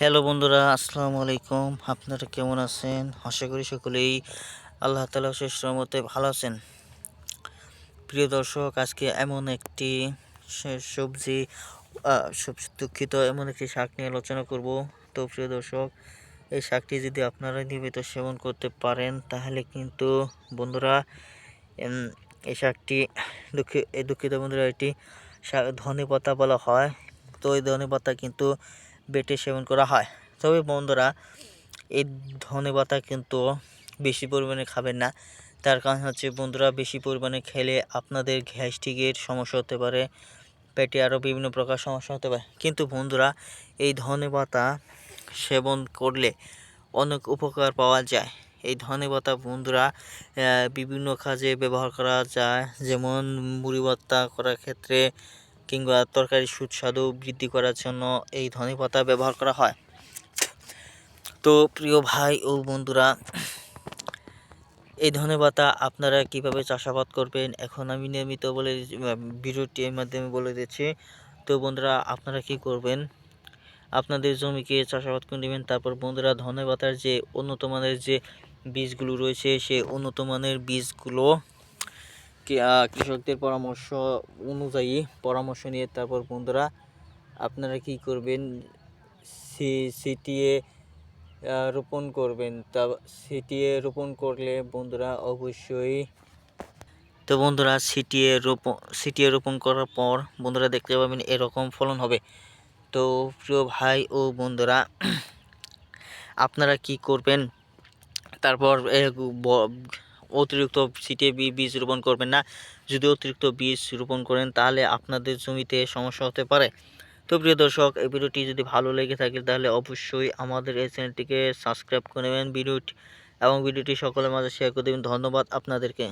Hello বন্ধুরা, আসসালামু আলাইকুম। আপনারা কেমন আছেন? আশা করি সকলেই আল্লাহ তাআলার অশেষ রহমতে ভালো আছেন। প্রিয় দর্শক, আজকে এমন একটি সবজি দুঃখিত, এমন একটি শাক নিয়ে আলোচনা করব। তো প্রিয় দর্শক, এই শাকটি যদি আপনারা নিয়মিত সেবন করতে পারেন তাহলে কিন্তু বন্ধুরা এম, এই শাকটি দুঃখিত বন্ধুরা, এটি ধনেপাতা বলা হয়। তো এই ধনেপাতা কিন্তু বেটে সেবন করা হয়। তবে বন্ধুরা, এই ধনেপাতা কিন্তু বেশি পরিমাণে খাবেন না। তার কারণ হচ্ছে বন্ধুরা, বেশি পরিমাণে খেলে আপনাদের গ্যাস্ট্রিকের সমস্যা হতে পারে, পেটে আরও বিভিন্ন প্রকার সমস্যা হতে পারে। কিন্তু বন্ধুরা, এই ধনেপাতা সেবন করলে অনেক উপকার পাওয়া যায়। এই ধনেপাতা বন্ধুরা বিভিন্ন কাজে ব্যবহার করা যায়, যেমন মুড়ি ভর্তা করার ক্ষেত্রে কিংবা তরকারি সুস্বাদু বৃদ্ধি করার জন্য এই ধনেপাতা ব্যবহার করা হয়। তো প্রিয় ভাই ও বন্ধুরা, এই ধনেপাতা আপনারা কিভাবে চাষাবাদ করবেন এখন আমি নিয়মিত ভিডিওটির মাধ্যমে বলে দিচ্ছি। তো বন্ধুরা, আপনারা কি করবেন, আপনাদের জমিকে চাষাবাদ করে নেবেন। তারপর বন্ধুরা, ধনেপাতার যে উন্নত মানের যে বীজগুলো রয়েছে, সেই উন্নত মানের বীজগুলো কৃষকদের পরামর্শ নিয়ে তারপর বন্ধুরা আপনারা কি করবেন, ছিটিয়ে রোপণ করবেন। ছিটিয়ে রোপণ করলে বন্ধুরা অবশ্যই, তো বন্ধুরা ছিটিয়ে রোপণ করার পর বন্ধুরা দেখতে পাবেন এরকম ফলন হবে। তো প্রিয় ভাই ও বন্ধুরা, আপনারা কি করবেন, তারপর অতিরিক্ত ছিটিয়ে বীজ রোপণ করবেন না। যদি অতিরিক্ত বীজ রোপণ করেন তাহলে আপনাদের জমিতে সমস্যা হতে পারে। তো প্রিয় দর্শক, এই ভিডিওটি যদি ভালো লেগে থাকে তাহলে অবশ্যই আমাদের এই চ্যানেলটিকে সাবস্ক্রাইব করে নেবেন ভিডিওটি সকলের মাঝে শেয়ার করে দেবেন। ধন্যবাদ আপনাদেরকে।